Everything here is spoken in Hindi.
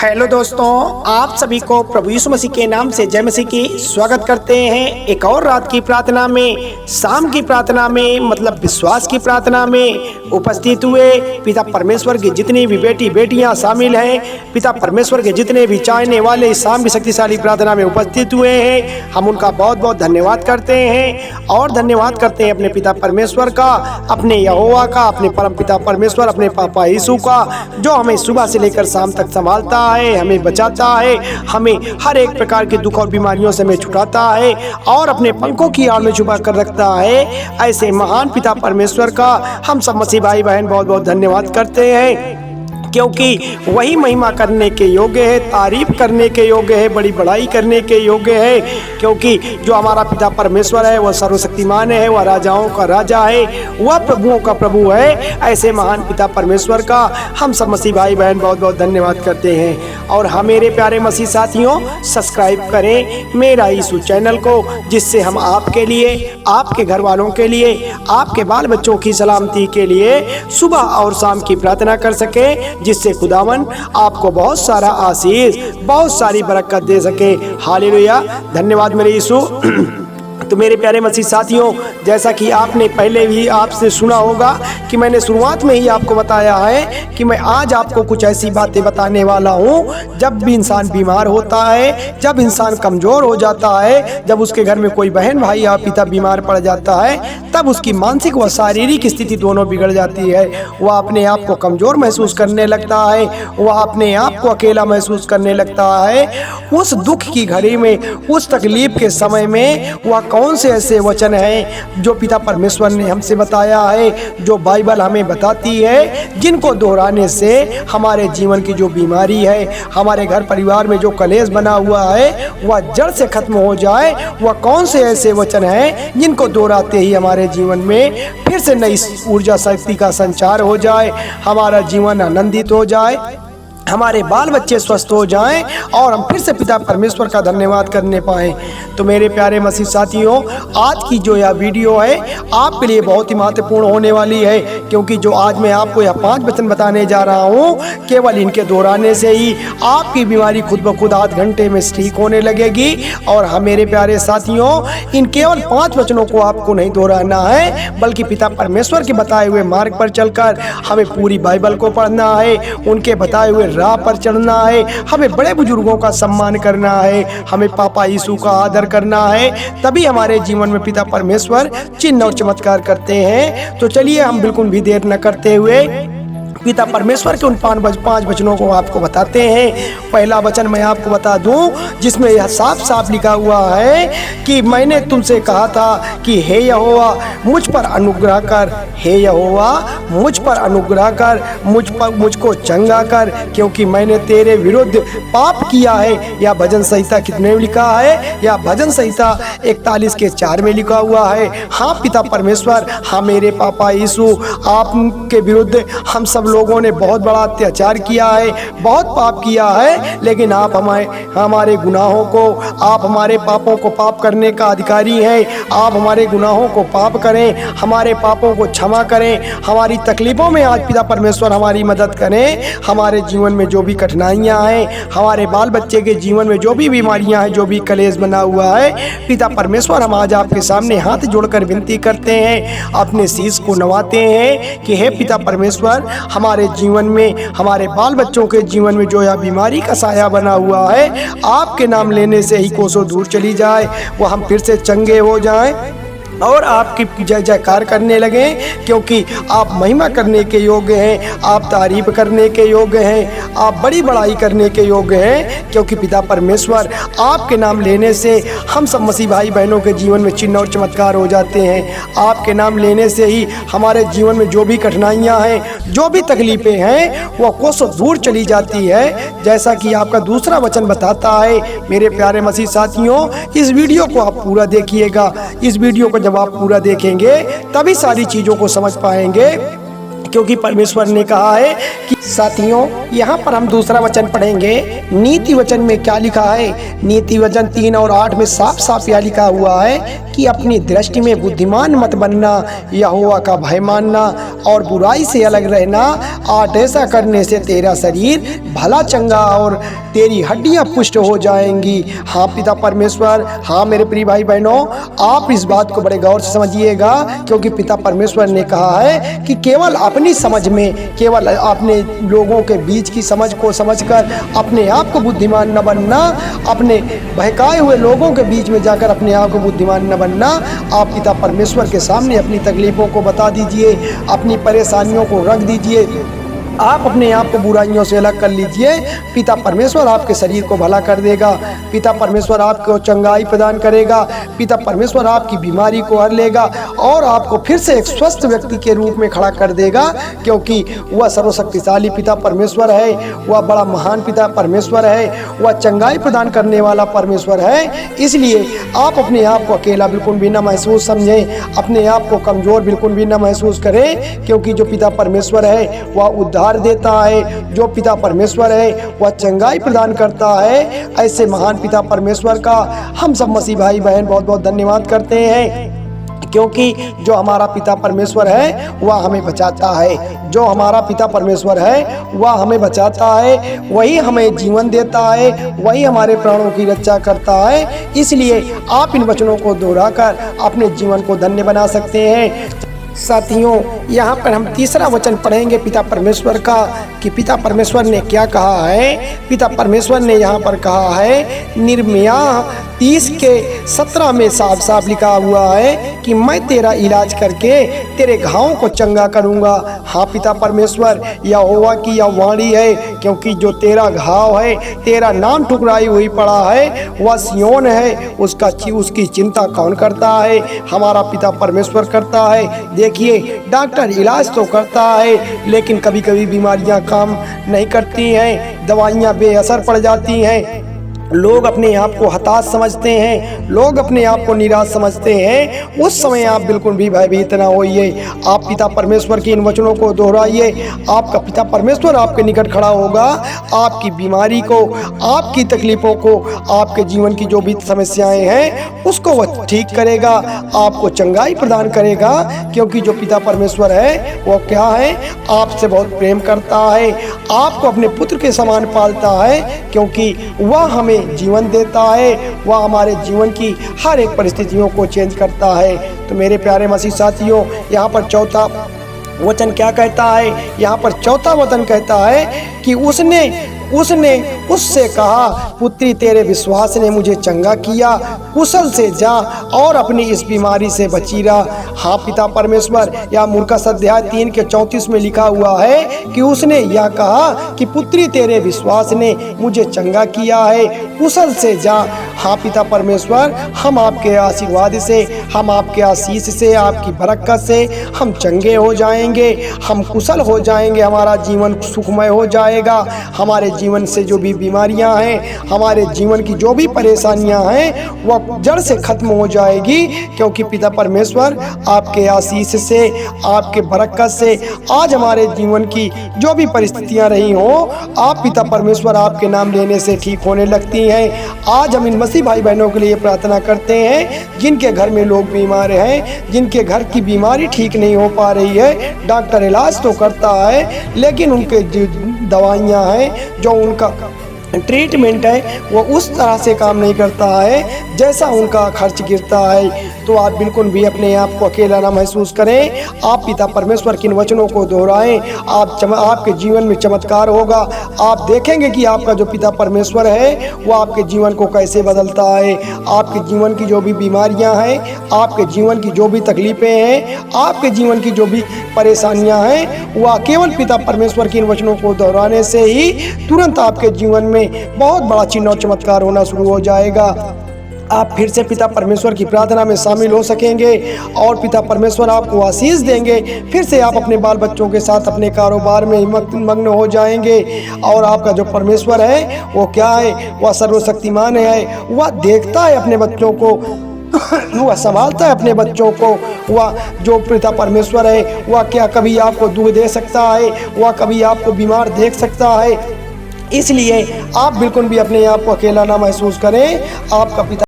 हेलो दोस्तों, आप सभी को प्रभु यीशु मसीह के नाम से जय मसीह की स्वागत करते हैं। एक और रात की प्रार्थना में, शाम की प्रार्थना में, मतलब विश्वास की प्रार्थना में उपस्थित हुए पिता परमेश्वर की जितनी भी बेटी बेटियां शामिल हैं, पिता परमेश्वर के जितने भी चाहने वाले इस शाम की शक्तिशाली प्रार्थना में उपस्थित हुए हैं, हम उनका बहुत बहुत धन्यवाद करते हैं। और धन्यवाद करते हैं अपने पिता परमेश्वर का, अपने यहोवा का, अपने परम पिता परमेश्वर, अपने पापा यीशु का, जो हमें सुबह से लेकर शाम तक संभालता है, हमें बचाता है, हमें हर एक प्रकार के दुख और बीमारियों से हमें छुड़ाता है और अपने पंखों की आड़ में छुपा कर रखता है। ऐसे महान पिता परमेश्वर का हम सब मसीह भाई बहन बहुत बहुत धन्यवाद करते हैं, क्योंकि वही महिमा करने के योग्य है, तारीफ करने के योग्य है, बड़ी बड़ाई करने के योग्य है। क्योंकि जो हमारा पिता परमेश्वर है वह सर्वशक्तिमान है, वह राजाओं का राजा है, वह प्रभुओं का प्रभु है। ऐसे महान पिता परमेश्वर का हम सब मसीह भाई बहन बहुत बहुत धन्यवाद करते हैं। और हाँ मेरे प्यारे मसीह साथियों, सब्सक्राइब करें मेरा यीशु चैनल को, जिससे हम आपके लिए, आपके घर वालों के लिए, आपके बाल बच्चों की सलामती के लिए सुबह और शाम की प्रार्थना कर सकें, जिससे खुदावन आपको बहुत सारा आशीष, बहुत सारी बरकत दे सके। हालेलुया, धन्यवाद मेरे यीशु। तो मेरे प्यारे मसीह साथियों, जैसा कि आपने पहले भी आपसे सुना होगा कि मैंने शुरुआत में ही आपको बताया है कि मैं आज आपको कुछ ऐसी बातें बताने वाला हूँ। जब भी इंसान बीमार होता है, जब इंसान कमज़ोर हो जाता है, जब उसके घर में कोई बहन भाई या पिता बीमार पड़ जाता है, तब उसकी मानसिक व शारीरिक स्थिति दोनों बिगड़ जाती है। वह अपने आप को कमज़ोर महसूस करने लगता है, वह अपने आप को अकेला महसूस करने लगता है। उस दुख की घड़ी में, उस तकलीफ के समय में वह कौन से ऐसे वचन हैं जो पिता परमेश्वर ने हमसे बताया है, जो बाइबल हमें बताती है, जिनको दोहराने से हमारे जीवन की जो बीमारी है, हमारे घर परिवार में जो कलेश बना हुआ है, वह जड़ से खत्म हो जाए। वह कौन से ऐसे वचन हैं जिनको दोहराते ही हमारे जीवन में फिर से नई ऊर्जा शक्ति का संचार हो जाए, हमारा जीवन आनंदित हो जाए, हमारे बाल बच्चे स्वस्थ हो जाएं और हम फिर से पिता परमेश्वर का धन्यवाद करने पाएं। तो मेरे प्यारे मसीह साथियों, आज की जो यह वीडियो है आपके लिए बहुत ही महत्वपूर्ण होने वाली है, क्योंकि जो आज मैं आपको यह 5 वचन बताने जा रहा हूँ, केवल इनके दोहराने से ही आपकी बीमारी खुद ब खुद आध घंटे में ठीक होने लगेगी। और हाँ मेरे प्यारे साथियों, इन केवल 5 वचनों को आपको नहीं दोहराना है, बल्कि पिता परमेश्वर के बताए हुए मार्ग पर चलकर हमें पूरी बाइबल को पढ़ना है, उनके बताए हुए राह पर चलना है, हमें बड़े बुजुर्गों का सम्मान करना है, हमें पापा यीशु का आदर करना है। तभी हमारे जीवन में पिता परमेश्वर चिन्ह और चमत्कार करते हैं। तो चलिए हम बिल्कुल भी देर न करते हुए पिता परमेश्वर के उन 5 वचनों को आपको बताते हैं। पहला वचन मैं आपको बता दूं, जिसमें यह साफ साफ लिखा हुआ है कि मैंने तुमसे कहा था कि हे यहोवा मुझ पर अनुग्रह कर, हे यहोवा मुझ पर अनुग्रह कर, मुझको चंगा कर, क्योंकि मैंने तेरे विरुद्ध पाप किया है। यह भजन संहिता कितने में लिखा है? यह भजन संहिता 41:4 में लिखा हुआ है। हाँ पिता परमेश्वर, हाँ मेरे पापा यीशु, आपके विरुद्ध हम सब लोगों ने बहुत बड़ा अत्याचार किया है, बहुत पाप किया है, लेकिन आप हमारे गुनाहों को, आप हमारे पापों को पाप करने का अधिकारी हैं। आप हमारे गुनाहों को पाप करें, हमारे पापों को क्षमा करें, हमारी तकलीफों में आज पिता परमेश्वर हमारी मदद करें। हमारे जीवन में जो भी कठिनाइयां हैं, हमारे बाल बच्चे के जीवन में जो भी बीमारियां हैं, जो भी कलेश बना हुआ है, पिता परमेश्वर हम आज आपके सामने हाथ जोड़कर विनती करते हैं, अपने शीश को नवाते हैं कि हे पिता परमेश्वर, हमारे जीवन में, हमारे बाल बच्चों के जीवन में जो यह बीमारी का साया बना हुआ है, आपके नाम लेने से ही कोसों दूर चली जाए, वो हम फिर से चंगे हो जाएं और आपकी जय जयकार करने लगे, क्योंकि आप महिमा करने के योग्य हैं, आप तारीफ करने के योग्य हैं, आप बड़ी बड़ाई करने के योग्य हैं। क्योंकि पिता परमेश्वर आपके नाम लेने से हम सब मसीह भाई बहनों के जीवन में चिन्ह और चमत्कार हो जाते हैं। आपके नाम लेने से ही हमारे जीवन में जो भी कठिनाइयाँ हैं, जो भी तकलीफ़ें हैं, वह कोसों दूर चली जाती है, जैसा कि आपका दूसरा वचन बताता है। मेरे प्यारे मसीह साथियों, इस वीडियो को आप पूरा देखिएगा। इस वीडियो को जब आप पूरा देखेंगे तभी सारी चीज़ों को समझ पाएंगे, क्योंकि परमेश्वर ने कहा है कि साथियों, यहाँ पर हम दूसरा वचन पढ़ेंगे। नीति वचन में क्या लिखा है? नीति वचन 3 और 8 में साफ साफ यह लिखा हुआ है कि अपनी दृष्टि में बुद्धिमान मत बनना, यहोवा का भय मानना और बुराई से अलग रहना। 8 ऐसा करने से तेरा शरीर भला चंगा और तेरी हड्डियां पुष्ट हो जाएंगी। हाँ पिता परमेश्वर, हाँ मेरे प्रिय भाई बहनों, आप इस बात को बड़े गौर से समझिएगा, क्योंकि पिता परमेश्वर ने कहा है कि केवल अपनी समझ में, केवल अपने लोगों के बीच की समझ को समझकर अपने आप को बुद्धिमान न बनना, अपने बहकाए हुए लोगों के बीच में जाकर अपने आप को बुद्धिमान न बनना। आप पिता परमेश्वर के सामने अपनी तकलीफों को बता दीजिए, अपनी परेशानियों को रख दीजिए, आप अपने आप को बुराइयों से अलग कर लीजिए। पिता परमेश्वर आपके शरीर को भला कर देगा, पिता परमेश्वर आपको चंगाई प्रदान करेगा, पिता परमेश्वर आपकी बीमारी को हर लेगा और आपको फिर से एक स्वस्थ व्यक्ति के रूप में खड़ा कर देगा, क्योंकि वह सर्वशक्तिशाली पिता परमेश्वर है, वह बड़ा महान पिता परमेश्वर है, वह चंगाई प्रदान करने वाला परमेश्वर है। इसलिए आप अपने आप को अकेला बिल्कुल भी न महसूस समझें, अपने आप को कमज़ोर बिल्कुल भी न महसूस करें, क्योंकि जो पिता परमेश्वर है वह उद्धार देता है, जो पिता परमेश्वर है वह चंगाई प्रदान करता है। ऐसे महान पिता परमेश्वर का हम सब मसीह भाई बहन बहुत बहुत धन्यवाद करते हैं, क्योंकि जो हमारा पिता परमेश्वर है वह हमें बचाता है, जो हमारा पिता परमेश्वर है वह हमें बचाता है, वही हमें जीवन देता है, वही हमारे प्राणों की रक्षा करता है। इसलिए आप इन वचनों को दोहराकर अपने जीवन को धन्य बना सकते हैं। साथियों, यहाँ पर हम तीसरा वचन पढ़ेंगे पिता परमेश्वर का, कि पिता परमेश्वर ने क्या कहा है। पिता परमेश्वर ने यहाँ पर कहा है, निर्मिया 30:17 में साफ साफ लिखा हुआ है कि मैं तेरा इलाज करके तेरे घावों को चंगा करूँगा। हाँ पिता परमेश्वर, यहोवा की यह वाणी है, क्योंकि जो तेरा घाव है, तेरा नाम ठुकराई हुई पड़ा है, वह सियोन है, उसकी चिंता कौन करता है? हमारा पिता परमेश्वर करता है। देखिए, डॉक्टर इलाज तो करता है, लेकिन कभी कभी बीमारियां काम नहीं करती हैं, दवाइयां बेअसर पड़ जाती हैं, लोग अपने आप को हताश समझते हैं, लोग अपने आप को निराश समझते हैं। उस समय आप बिल्कुल भी भयभीत ना होइए, आप पिता परमेश्वर के इन वचनों को दोहराइए। आपका पिता परमेश्वर आपके निकट खड़ा होगा, आपकी बीमारी को, आपकी तकलीफ़ों को, आपके जीवन की जो भी समस्याएं हैं उसको वह ठीक करेगा, आपको चंगाई प्रदान करेगा, क्योंकि जो पिता परमेश्वर है वो क्या है? आपसे बहुत प्रेम करता है, आपको अपने पुत्र के समान पालता है, क्योंकि वह हमें जीवन देता है, वह हमारे जीवन की हर एक परिस्थितियों को चेंज करता है। तो मेरे प्यारे मसीह साथियों, यहाँ पर चौथा वचन क्या कहता है? यहाँ पर चौथा वचन कहता है कि उसने उससे कहा, पुत्री तेरे विश्वास ने मुझे चंगा किया, कुशल से जा और अपनी इस बीमारी से बची रहा। हाँ पिता परमेश्वर, या मूलकस अध्याय 3:34 में लिखा हुआ है कि उसने यह कहा कि पुत्री तेरे विश्वास ने मुझे चंगा किया है, कुशल से जा। हाँ पिता परमेश्वर, हम आपके आशीर्वाद से, हम आपके आशीष से, आपकी बरकत से हम चंगे हो जाएंगे, हम कुशल हो जाएंगे, हमारा जीवन सुखमय हो जाएगा, हमारे जीवन से जो भी बीमारियां हैं, हमारे जीवन की जो भी परेशानियां हैं वह जड़ से खत्म हो जाएगी, क्योंकि पिता परमेश्वर आपके आशीष से, आपके बरकत से आज हमारे जीवन की जो भी परिस्थितियां रही हों, आप पिता परमेश्वर आपके नाम लेने से ठीक होने लगती हैं। आज हम इन मसीह भाई बहनों के लिए प्रार्थना करते हैं जिनके घर में लोग बीमार हैं, जिनके घर की बीमारी ठीक नहीं हो पा रही है, डॉक्टर इलाज तो करता है लेकिन उनके दवाइयाँ हैं, जो उनका ट्रीटमेंट है वो उस तरह से काम नहीं करता है जैसा उनका खर्च गिरता है। तो आप बिल्कुल भी अपने आप को अकेला ना महसूस करें, आप पिता परमेश्वर के इन वचनों को दोहराएं, आपके जीवन में चमत्कार होगा। आप देखेंगे कि आपका जो पिता परमेश्वर है वो आपके जीवन को कैसे बदलता है। आपके जीवन की जो भी बीमारियां हैं, आपके जीवन की जो भी तकलीफ़ें हैं, आपके जीवन की जो भी परेशानियां हैं, वह केवल पिता परमेश्वर के इन वचनों को दोहराने से ही तुरंत आपके जीवन में बहुत बड़ा चिन्ह और चमत्कार होना शुरू हो जाएगा। आप फिर से पिता परमेश्वर की प्रार्थना में शामिल हो सकेंगे और पिता परमेश्वर आपको आशीष देंगे। फिर से आप अपने बाल बच्चों के साथ अपने कारोबार में मग्न हो जाएंगे। और आपका जो परमेश्वर है वो क्या है? वह सर्वशक्तिमान है, वह देखता है अपने बच्चों को, वह संभालता है अपने बच्चों को, वह जो पिता परमेश्वर है वह क्या कभी आपको दुख दे सकता है, वह कभी आपको बीमार देख सकता है। इसलिए आप बिल्कुल भी अपने आप को अकेला ना महसूस करें। आपका पिता